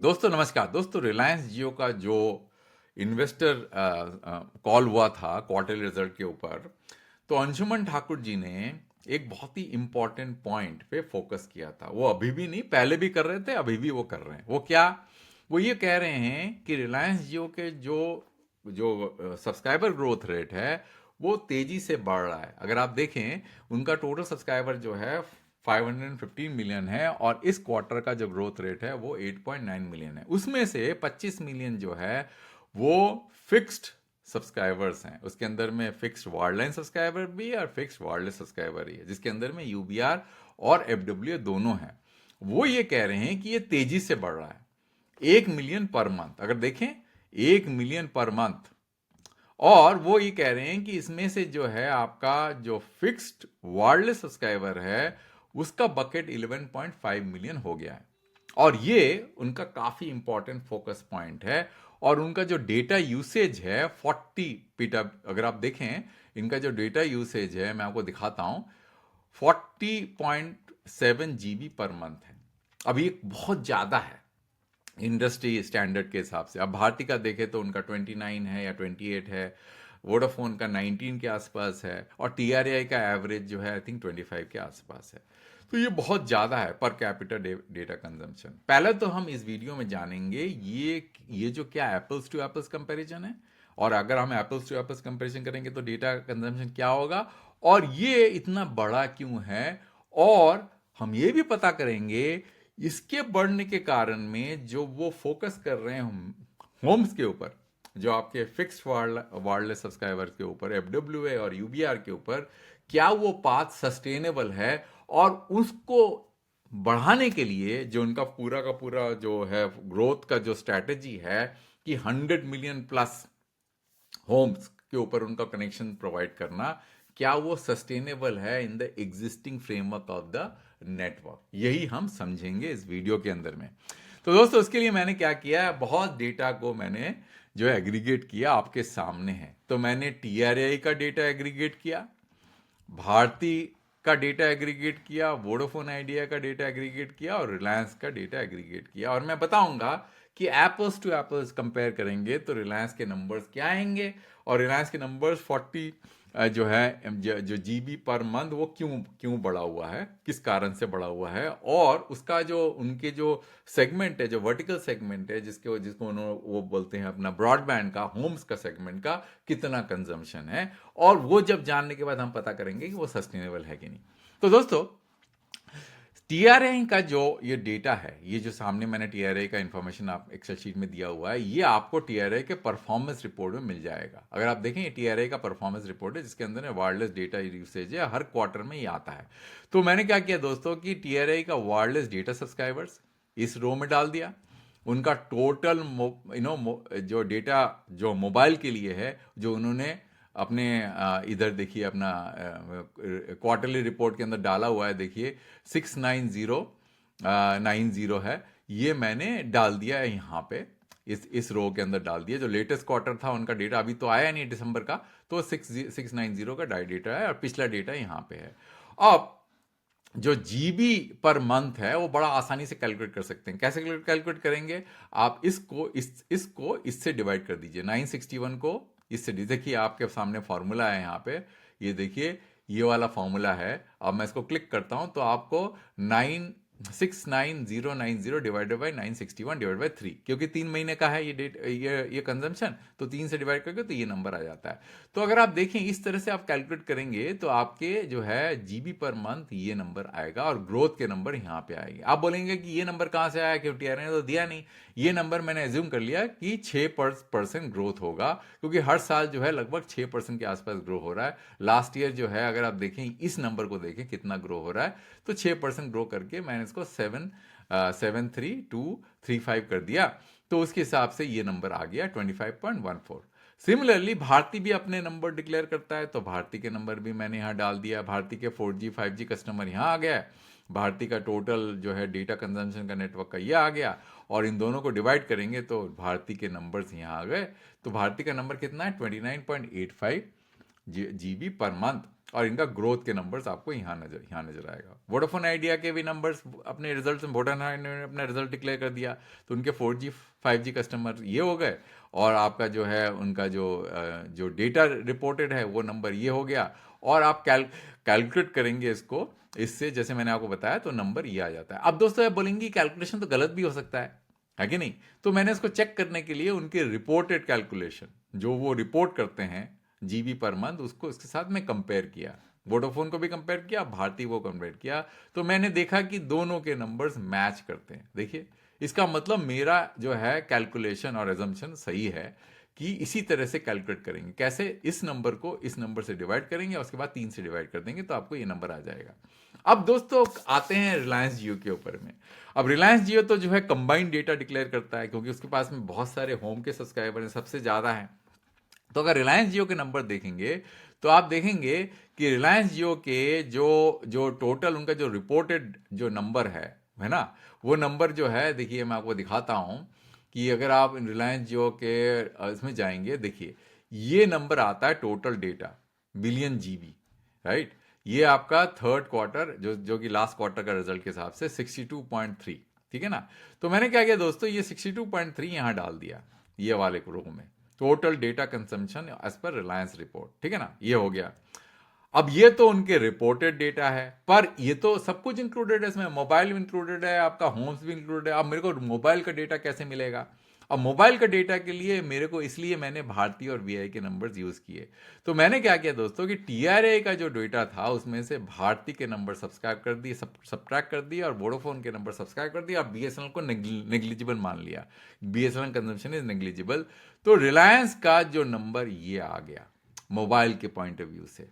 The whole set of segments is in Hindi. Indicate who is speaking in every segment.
Speaker 1: दोस्तों नमस्कार। दोस्तों रिलायंस जियो का जो इन्वेस्टर कॉल हुआ था क्वार्टरली रिजल्ट के ऊपर, तो अंशुमन ठाकुर जी ने एक बहुत ही इंपॉर्टेंट पॉइंट पे फोकस किया था। वो अभी भी नहीं, पहले भी कर रहे थे, अभी भी वो कर रहे हैं। वो क्या? वो ये कह रहे हैं कि रिलायंस जियो के जो जो सब्सक्राइबर ग्रोथ रेट है वो तेजी से बढ़ रहा है। अगर आप देखें, उनका टोटल सब्सक्राइबर जो है 515 मिलियन है और इस क्वार्टर का जो ग्रोथ रेट है वो 8.9 मिलियन है। उसमें से 25 मिलियन जो है वो फिक्स्ड सब्सक्राइबर्स हैं। उसके अंदर में फिक्स्ड वायरलाइन सब्सक्राइबर भी है और फिक्स्ड वायरलेस सब्सक्राइबर ही है, जिसके अंदर में यूबीआर और एफडब्ल्यू दोनों हैं। वो ये कह रहे हैं कि ये तेजी से बढ़ रहा है, 1 मिलियन पर मंथ। अगर देखें, 1 मिलियन पर मंथ। और वो ये कह रहे हैं कि इसमें से जो है आपका जो फिक्स्ड वायरलेस सब्सक्राइबर है उसका बकेट 11.5 मिलियन हो गया है। और ये उनका काफी इंपॉर्टेंट फोकस पॉइंट है। और उनका जो डेटा यूसेज है 40 पीटा, अगर आप देखें इनका जो डेटा यूसेज है, मैं आपको दिखाता हूं, 40.7 GB पर मंथ है। अभी ये बहुत ज्यादा है इंडस्ट्री स्टैंडर्ड के हिसाब से। अब भारती का देखें तो उनका 29 है या 28 है, वोडाफोन का 19 के आसपास है और टीआरआई का एवरेज जो है आई थिंक 25 के आसपास है। तो ये बहुत ज़्यादा है पर कैपिटा डेटा कंजम्पशन। पहले तो हम इस वीडियो में जानेंगे ये जो क्या एप्पल्स टू एप्पल्स कंपैरिजन है, और अगर हम एप्पल्स टू एप्पल्स कंपैरिजन करेंगे तो डेटा कंजम्पशन क्या होगा और ये इतना बड़ा क्यों है। और हम ये भी पता करेंगे इसके बढ़ने के कारण में जो वो फोकस कर रहे हैं होम्स के ऊपर, जो आपके फिक्स वायरलेस सब्सक्राइबर के ऊपर, एफडब्ल्यू और यूबीआर के ऊपर, क्या वो पाथ सस्टेनेबल है। और उसको बढ़ाने के लिए जो उनका पूरा का पूरा जो है ग्रोथ का जो स्ट्रैटेजी है कि 100 मिलियन प्लस होम्स के ऊपर उनका कनेक्शन प्रोवाइड करना, क्या वो सस्टेनेबल है in the existing framework of the network, यही हम समझेंगे इस वीडियो के अंदर में। तो दोस्तों उसके लिए मैंने क्या किया, बहुत डेटा को मैंने जो है एग्रीगेट किया, आपके सामने है। तो मैंने टीआरआई का डेटा एग्रीगेट किया, भारती का डेटा एग्रीगेट किया, वोडाफोन आइडिया का डेटा एग्रीगेट किया और रिलायंस का डेटा एग्रीगेट किया। और मैं बताऊंगा कि एप्पल्स टू एप्पल्स कंपेयर करेंगे तो रिलायंस के नंबर्स क्या आएंगे और रिलायंस के नंबर्स 40 जो है जो जीबी पर मंथ वो क्यों क्यों बढ़ा हुआ है, किस कारण से बढ़ा हुआ है, और उसका जो उनके जो सेगमेंट है, जो वर्टिकल सेगमेंट है, जिसको वो बोलते हैं अपना ब्रॉडबैंड का, होम्स का सेगमेंट का कितना कंजम्पशन है। और वो जब जानने के बाद हम पता करेंगे कि वो सस्टेनेबल है कि नहीं। तो दोस्तों टीआरआई का जो ये डेटा है, ये जो सामने मैंने टीआरआई का इंफॉर्मेशन आप एक्सेल शीट में दिया हुआ है, ये आपको टीआरआई के परफॉर्मेंस रिपोर्ट में मिल जाएगा। अगर आप देखें, ये टीआरआई का परफॉर्मेंस रिपोर्ट है जिसके अंदर वायरलेस डेटा यूसेज है, हर क्वार्टर में ये आता है। तो मैंने क्या किया दोस्तों कि टीआरआई का वायरलेस डेटा सब्सक्राइबर्स इस रो में डाल दिया, उनका टोटल जो डेटा जो मोबाइल के लिए है, जो उन्होंने अपने इधर देखिए अपना क्वार्टरली रिपोर्ट के अंदर डाला हुआ है, देखिए 69090 है, ये मैंने डाल दिया है यहाँ पे, इस रो के अंदर डाल दिया। जो लेटेस्ट क्वार्टर था उनका डेटा अभी तो आया नहीं दिसंबर का, तो 690 का डेटा है और पिछला डेटा यहाँ पे है। अब जो जीबी पर मंथ है वो बड़ा आसानी से कैलकुलेट कर सकते हैं। कैसे कैलकुलेट करेंगे? आप इसको इससे डिवाइड कर दीजिए, 961 को इससे। देखिए आपके सामने फॉर्मूला है यहाँ पे, ये देखिए ये वाला फॉर्मूला है। अब मैं इसको क्लिक करता हूं तो आपको 969,090 डिवाइडेड बाई 961 डिवाइड बाई 3, क्योंकि 3 महीने का है ये डेट, ये कंजम्पशन, तो 3 से डिवाइड करके तो ये नंबर आ जाता है। तो अगर आप देखें इस तरह से आप कैलकुलेट करेंगे तो आपके जो है जीबी पर मंथ ये नंबर आएगा और ग्रोथ के नंबर यहाँ पे आएंगे। आप बोलेंगे कि ये नंबर कहाँ से आया, क्योंकि टीआरआई ने तो दिया नहीं। ये नंबर मैंने एज्यूम कर लिया कि 6% ग्रोथ होगा, क्योंकि हर साल जो है लगभग 6% के आसपास ग्रो हो रहा है। लास्ट ईयर जो है अगर आप देखें, इस नंबर को देखें कितना ग्रो हो रहा है, तो 6% ग्रो करके मैंने इसको 73235 कर दिया। तो उसके हिसाब से ये नंबर आ गया 25.14। सिमिलरली भारती भी अपने नंबर डिक्लेयर करता है, तो भारती के नंबर भी मैंने यहाँ डाल दिया। भारती के 4G 5G कस्टमर यहाँ आ गया है, भारती का टोटल जो है डेटा कंजम्पशन का नेटवर्क का ये आ गया, और इन दोनों को डिवाइड करेंगे तो भारती के नंबर्स यहाँ आ गए। तो भारती का नंबर कितना है? 29.85, जीबी पर मंथ, और इनका ग्रोथ के नंबर्स आपको यहाँ नजर आएगा। वोडाफोन आइडिया के भी नंबर्स अपने रिजल्ट में, वोडाफोन आइडिया ने अपना रिजल्ट डिक्लेयर कर दिया, तो उनके 4G 5G कस्टमर ये हो गए, और आपका जो है उनका जो डेटा रिपोर्टेड है वो नंबर ये हो गया, और आप कैलकुलेट करेंगे इसको, इससे जैसे मैंने आपको बताया तो नंबर ये आ जाता है। अब दोस्तों आप बोलेंगे कैलकुलेशन तो गलत भी हो सकता है कि नहीं? तो मैंने इसको चेक करने के लिए उनके रिपोर्टेड कैलकुलेशन जो वो रिपोर्ट करते हैं जीबी पर मंथ, उसको इसके साथ में कंपेयर किया, वोडाफोन को भी कंपेयर किया, भारती को कंपेयर किया, तो मैंने देखा कि दोनों के नंबर्स मैच करते हैं। देखिए, इसका मतलब मेरा जो है कैलकुलेशन और एजम्पशन सही है कि इसी तरह से कैलकुलेट करेंगे। कैसे? इस नंबर को इस नंबर से डिवाइड करेंगे और उसके बाद 3 से डिवाइड कर देंगे तो आपको ये नंबर आ जाएगा। अब दोस्तों आते हैं रिलायंस जियो के ऊपर में। अब रिलायंस जियो तो जो है कंबाइंड डेटा डिक्लेयर करता है, क्योंकि उसके पास में बहुत सारे होम के सब्सक्राइबर हैं, सबसे ज़्यादा हैं। तो अगर रिलायंस जियो के नंबर देखेंगे तो आप देखेंगे कि रिलायंस जियो के जो जो टोटल उनका जो रिपोर्टेड जो नंबर है ना, वो नंबर जो है, देखिए मैं आपको दिखाता हूं कि अगर आप रिलायंस जियो के इसमें जाएंगे, देखिए ये नंबर आता है total data billion GB, right? ये आपका थर्ड क्वार्टर जो कि लास्ट क्वार्टर का रिजल्ट के हिसाब से 62.3, ठीक है ना? तो मैंने क्या किया दोस्तों, ये 62.3 यहां डाल दिया ये वाले रो में, total data consumption as per Reliance report, ठीक है ना? ये हो गया। अब ये तो उनके रिपोर्टेड डेटा है, पर ये तो सब कुछ इंक्लूडेड है इसमें, मोबाइल भी इंक्लूडेड है, आपका होम्स भी इंक्लूडेड है। अब मेरे को मोबाइल का डेटा कैसे मिलेगा? अब मोबाइल का डेटा के लिए मेरे को, इसलिए मैंने भारती और वीआई के नंबर्स यूज किए। तो मैंने क्या किया दोस्तों कि टीआरए का जो डेटा था उसमें से भारती के नंबर सब्सक्राइब कर दिए, सब्ट्रैक्ट कर दिए, और वोडाफोन के नंबर सब्सक्राइब कर दिया, और बीएसएनएल को नेग्लिजिबल मान लिया, बीएसएनएल कंजम्पशन इज नेग्लिजिबल। तो रिलायंस का जो नंबर ये आ गया मोबाइल के पॉइंट ऑफ व्यू से।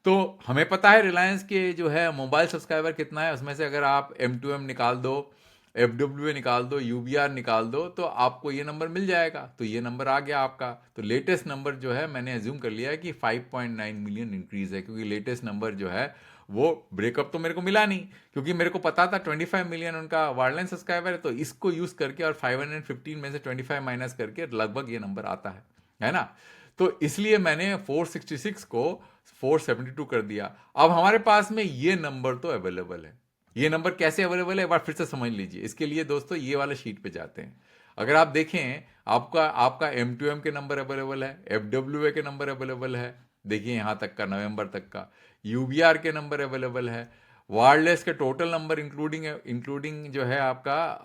Speaker 1: तो हमें पता है रिलायंस के जो है मोबाइल सब्सक्राइबर कितना है, उसमें से अगर आप M2M निकाल दो, FWA निकाल दो, UBR निकाल दो, तो आपको ये नंबर मिल जाएगा। तो ये नंबर आ गया आपका। तो लेटेस्ट नंबर जो है मैंने एज्यूम कर लिया है कि 5.9 मिलियन इंक्रीज है, क्योंकि लेटेस्ट नंबर जो है वो ब्रेकअप तो मेरे को मिला नहीं, क्योंकि मेरे को पता था 25 मिलियन उनका वायरलाइन सब्सक्राइबर है, तो इसको यूज करके और 515 में से 25 माइनस करके लगभग ये नंबर आता है ना? तो इसलिए मैंने 466 को 472 कर दिया। अब हमारे पास में ये नंबर तो अवेलेबल है। ये नंबर कैसे अवेलेबल है एक बार फिर से समझ लीजिए। इसके लिए दोस्तों ये वाले शीट पे जाते हैं। अगर आप देखें, आपका आपका M2M के नंबर अवेलेबल है, FWA के नंबर अवेलेबल है, देखिए यहां तक का, नवंबर तक का, UBR के नंबर अवेलेबल है, वायरलेस के टोटल नंबर इंक्लूडिंग जो है आपका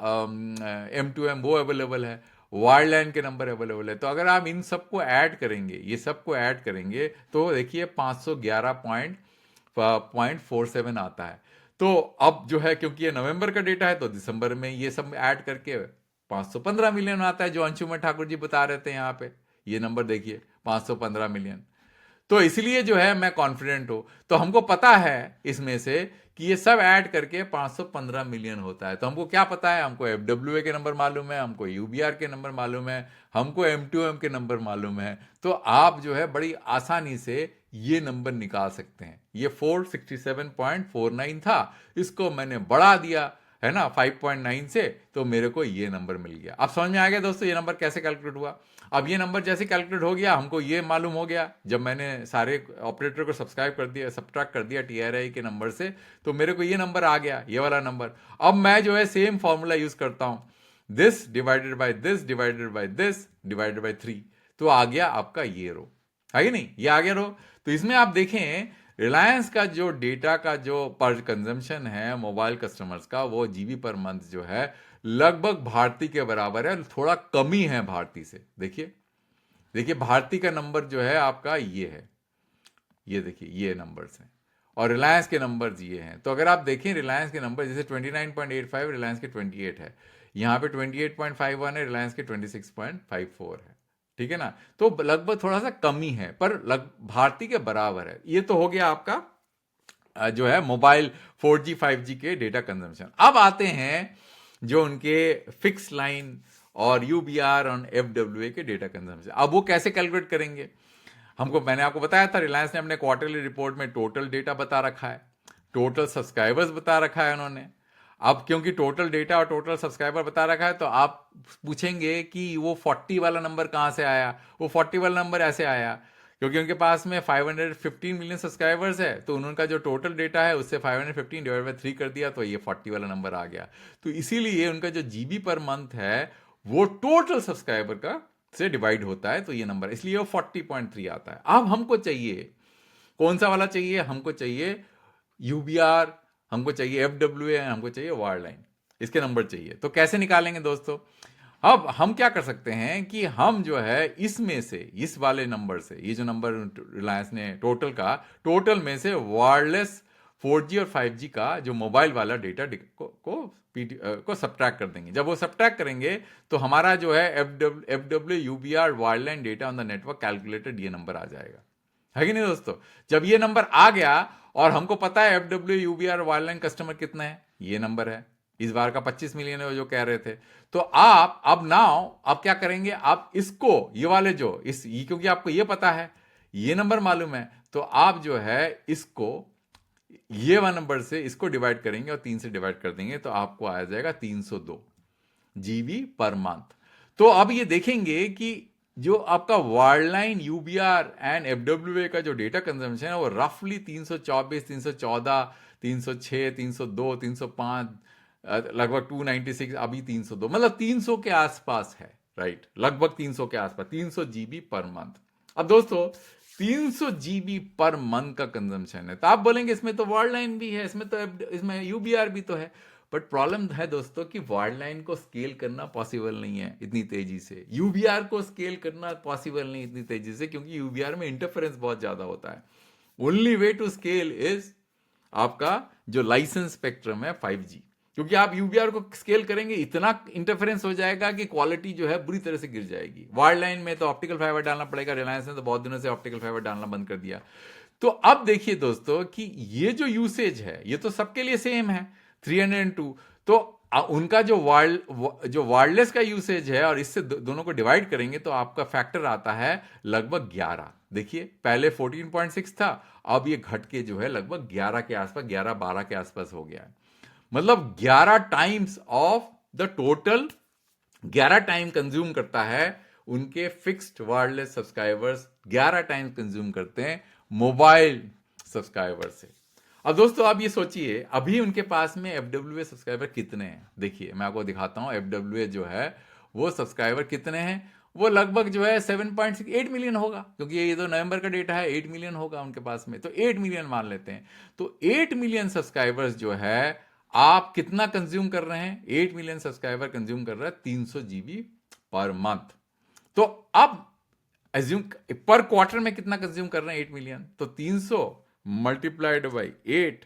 Speaker 1: M2M वो अवेलेबल है, वायरलाइन के नंबर अवेलेबल है। तो अगर आप इन सबको ऐड करेंगे, ये सबको ऐड करेंगे, तो देखिए 511.47 आता है। तो अब जो है, क्योंकि ये नवंबर का डेटा है, तो दिसंबर में ये सब ऐड करके 515 मिलियन आता है, जो अंशुमन ठाकुर जी बता रहे थे यहाँ पे। ये नंबर देखिए 515 मिलियन। तो इसलिए जो है मैं कॉन्फिडेंट हूं। तो हमको पता है इसमें से कि ये सब ऐड करके 515 मिलियन होता है। तो हमको क्या पता है? हमको FWA के नंबर मालूम है, हमको UBR के नंबर मालूम है, हमको M2M के नंबर मालूम है। तो आप जो है बड़ी आसानी से ये नंबर निकाल सकते हैं। ये 467.49 था, इसको मैंने बढ़ा दिया है ना 5.9 से, तो मेरे को ये नंबर मिल गया। अब समझ में आ गया दोस्तों ये नंबर कैसे कैलकुलेट हुआ? अब ये नंबर जैसे कैलकुलेट हो गया, हमको ये मालूम हो गया, जब मैंने सारे ऑपरेटर को सब्सक्राइब कर दिया, सब्ट्रैक्ट कर दिया टीआरआई के नंबर से, तो मेरे को ये नंबर आ गया, ये वाला नंबर। अब मैं जो है सेम फॉर्मूला यूज करता हूं, this divided by this divided by this divided by 3, तो आ गया आपका ये रो, है कि नहीं? ये आ गया रो। तो इसमें आप देखें रिलायंस का जो डेटा का जो पर कंजम्पशन है मोबाइल कस्टमर्स का, वो जीबी पर मंथ जो है लगभग भारती के बराबर है, थोड़ा कमी है भारती से। देखिए देखिए भारती का नंबर जो है आपका ये है, ये देखिए ये नंबर्स हैं, और रिलायंस के नंबर्स ये हैं। तो अगर आप देखें रिलायंस के नंबर, जैसे 29.85 रिलायंस के 28 है, यहाँ पे 28.51 है, रिलायंस के 26.54 है, ठीक है ना? तो लगभग थोड़ा सा कमी है, पर भारती के बराबर है। ये तो हो गया आपका जो है मोबाइल 4G 5G के डेटा कंजम्पशन। अब आते हैं जो उनके फिक्स लाइन और UBR और FWA के डेटा कंजम्पशन। अब वो कैसे कैलकुलेट करेंगे? मैंने आपको बताया था, रिलायंस ने अपने क्वार्टरली रिपोर्ट में टोटल डेटा बता रखा है, टोटल सब्सक्राइबर्स बता रखा है उन्होंने। अब क्योंकि टोटल डेटा और टोटल सब्सक्राइबर बता रखा है, तो आप पूछेंगे कि वो 40 वाला नंबर कहां से आया? वो 40 वाला नंबर ऐसे आया क्योंकि उनके पास में 515 मिलियन सब्सक्राइबर्स है, तो उनका जो टोटल डेटा है उससे 515 डिवाइड बाय 3 कर दिया, तो ये 40 वाला नंबर आ गया। तो इसीलिए उनका जो जीबी पर मंथ है वो टोटल सब्सक्राइबर का से डिवाइड होता है, तो ये नंबर इसलिए वो 40.3 आता है। अब हमको चाहिए कौन सा वाला चाहिए, हमको चाहिए यूबीआर, हमको चाहिए एफडब्ल्यू, हमको चाहिए वायर लाइन, इसके नंबर चाहिए। तो कैसे निकालेंगे दोस्तों? अब हम क्या कर सकते हैं कि हम जो है इसमें से, इस वाले नंबर से, ये जो नंबर रिलायंस ने टोटल में से वायरलेस 4G और 5G का जो मोबाइल वाला डेटा को सब्ट्रैक्ट कर देंगे। जब वो सब्ट्रैक्ट करेंगे तो हमारा जो है FW UBR wireline data on the network calculated, ये नंबर आ जाएगा, है कि नहीं दोस्तों? जब ये नंबर आ गया और हमको पता है एफडब्ल्यू यूबीआर वायरलाइन कस्टमर कितने हैं, ये नंबर है, इस बार का 25 मिलियन है जो कह रहे थे। तो आप अब आप क्या करेंगे, आप इसको, ये वाले जो क्योंकि आपको ये पता है, ये नंबर मालूम है, तो आप जो है इसको ये वाला नंबर से इसको डिवाइड करेंगे और 3 से डिवाइड कर देंगे, तो आपको आ जाएगा 302 जीबी पर मंथ। तो अब ये देखेंगे कि जो आपका वायरलाइन यूबीआर एंड एफडब्ल्यूए का जो डेटा कंजम्पशन है वो रफली 324, 314, 306, 302, 305, लगभग 296, अभी 302, मतलब 300 के आसपास है, राइट, लगभग 300 के आसपास, 300 जीबी पर मंथ। अब दोस्तों 300 जीबी पर मंथ का कंजम्पशन है, तो आप बोलेंगे इसमें तो वायरलाइन भी है, इसमें यूबीआर भी तो है, बट प्रॉब्लम है दोस्तों कि वायरलाइन को स्केल करना पॉसिबल नहीं है इतनी तेजी से, यूबीआर को स्केल करना पॉसिबल नहीं इतनी तेजी से, क्योंकि यूबीआर में इंटरफेरेंस बहुत ज्यादा होता है। Only way to scale is आपका जो लाइसेंस स्पेक्ट्रम है 5G, क्योंकि आप यूबीआर को स्केल करेंगे इतना इंटरफेरेंस हो जाएगा कि क्वालिटी जो है बुरी तरह से गिर जाएगी। वायरलाइन में तो ऑप्टिकल फाइबर डालना पड़ेगा, रिलायंस ने तो बहुत दिनों से ऑप्टिकल फाइबर डालना बंद कर दिया। तो अब देखिए दोस्तों कि ये जो यूसेज है ये तो सबके लिए सेम है 302, तो उनका जो वायरलेस का यूसेज है और इससे दोनों को डिवाइड करेंगे तो आपका फैक्टर आता है लगभग 11। देखिए पहले 14.6 था, अब ये घट के जो है लगभग 11 के आसपास, 11-12 के आसपास हो गया है, मतलब 11 times of the total, 11 time consume करता है उनके fixed wireless subscribers, 11 time consume करते हैं मोबाइल सब्सक्राइबर से। अब दोस्तों आप ये सोचिए अभी उनके पास में एफडब्ल्यूए सब्सक्राइबर कितने हैं, देखिए मैं आपको दिखाता हूं एफडब्ल्यूए जो है वो सब्सक्राइबर कितने हैं, वो लगभग जो है 7.8 मिलियन होगा, क्योंकि ये तो नवंबर का डेटा है, 8 मिलियन होगा उनके पास में, तो 8 मिलियन मान लेते हैं। तो 8 मिलियन सब्सक्राइबर्स जो है आप कितना कंज्यूम कर रहे हैं, 8 मिलियन सब्सक्राइबर कंज्यूम कर रहा है 300 जीबी पर मंथ। तो अब एज्यूम पर क्वार्टर में कितना कंज्यूम कर रहे हैं 8 मिलियन, तो 300 multiplied by 8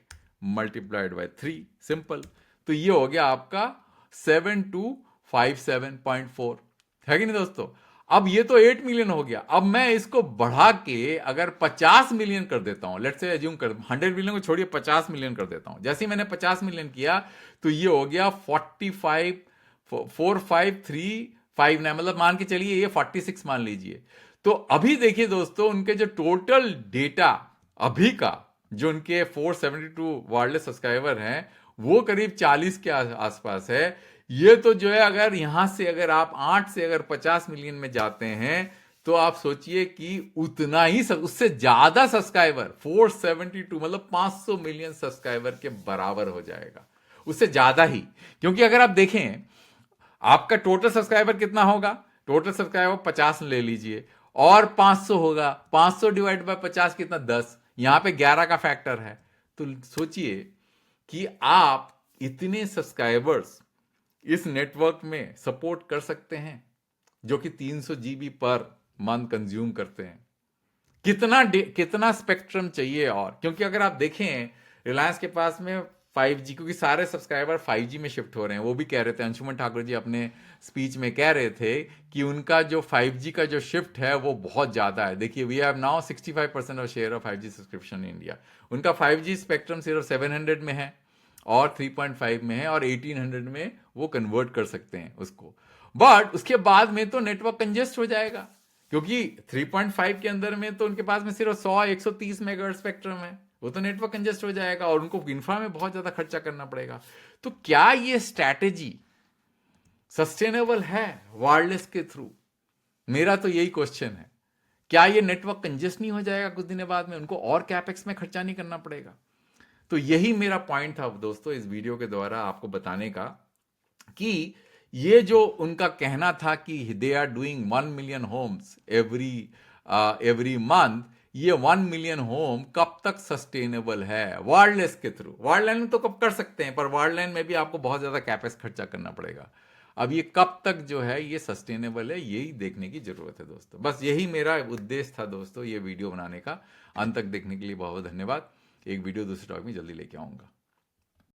Speaker 1: multiplied by 3, simple, तो ये हो गया आपका 7257.4, है कि नहीं दोस्तों? अब ये तो 8 मिलियन हो गया, अब मैं इसको बढ़ा के अगर 50 मिलियन कर देता हूं, लेट्स से एज्यूम कर 100 मिलियन को छोड़िए 50 मिलियन कर देता हूं, जैसे ही मैंने 50 मिलियन किया तो ये हो गया 45,45359, मतलब मान के चलिए ये 46 मान लीजिए। तो अभी देखिए दोस्तों उनके जो टोटल डेटा अभी का जो उनके 472 वायरलेस सब्सक्राइबर हैं वो करीब 40 के आसपास है। ये तो जो है अगर यहां से अगर आप 8 से अगर 50 मिलियन में जाते हैं तो आप सोचिए कि उतना ही उससे ज्यादा सब्सक्राइबर 472 मतलब 500 मिलियन सब्सक्राइबर के बराबर हो जाएगा, उससे ज्यादा ही। क्योंकि अगर आप देखें आपका टोटल सब्सक्राइबर कितना होगा, टोटल सब्सक्राइबर 50 ले लीजिए और 500 होगा, 500 डिवाइड बाय 50 कितना 10, यहां पे 11 का फैक्टर है। तो सोचिए कि आप इतने सब्सक्राइबर्स इस नेटवर्क में सपोर्ट कर सकते हैं जो कि 300 जीबी पर मंथ कंज्यूम करते हैं, कितना स्पेक्ट्रम चाहिए। और क्योंकि अगर आप देखें रिलायंस के पास में 5G, क्योंकि सारे सब्सक्राइबर 5G में शिफ्ट हो रहे हैं, वो भी कह रहे थे, अंशुमन ठाकुर जी अपने स्पीच में कह रहे थे कि उनका जो 5G का जो शिफ्ट है वो बहुत ज्यादा है। देखिए we have now 65% of share of 5G subscription in India. उनका 5G स्पेक्ट्रम सिर्फ 700 में है और 3.5 में है और 1800 में वो कन्वर्ट कर सकते हैं उसको, बट उसके बाद में तो नेटवर्क कंजेस्ट हो जाएगा, क्योंकि 3.5 के अंदर में तो उनके पास में सिर्फ 100-130 मेगाहर्ट्ज स्पेक्ट्रम है, वो तो नेटवर्क कंजेस्ट हो जाएगा और उनको इंफ्रा में बहुत ज्यादा खर्चा करना पड़ेगा। तो क्या ये स्ट्रैटेजी सस्टेनेबल है वायरलेस के थ्रू? मेरा तो यही क्वेश्चन है। क्या ये नेटवर्क कंजेस्ट नहीं हो जाएगा कुछ दिनों बाद में? उनको और कैपेक्स में खर्चा नहीं करना पड़ेगा? तो यही मेरा पॉइंट था दोस्तों इस वीडियो के द्वारा आपको बताने का, कि ये जो उनका कहना था कि they are doing 1 million homes every month, ये 1 मिलियन होम कब तक सस्टेनेबल है वायरलेस के थ्रू? वायरलाइन में तो कब कर सकते हैं, पर वायरलाइन में भी आपको बहुत ज्यादा कैपेक्स खर्चा करना पड़ेगा। अब ये कब तक जो है ये सस्टेनेबल है, यही देखने की जरूरत है दोस्तों। बस यही मेरा उद्देश्य था दोस्तों ये वीडियो बनाने का। अंत तक देखने के लिए बहुत बहुत धन्यवाद। एक वीडियो दूसरे टॉपिक में जल्दी लेके आऊंगा।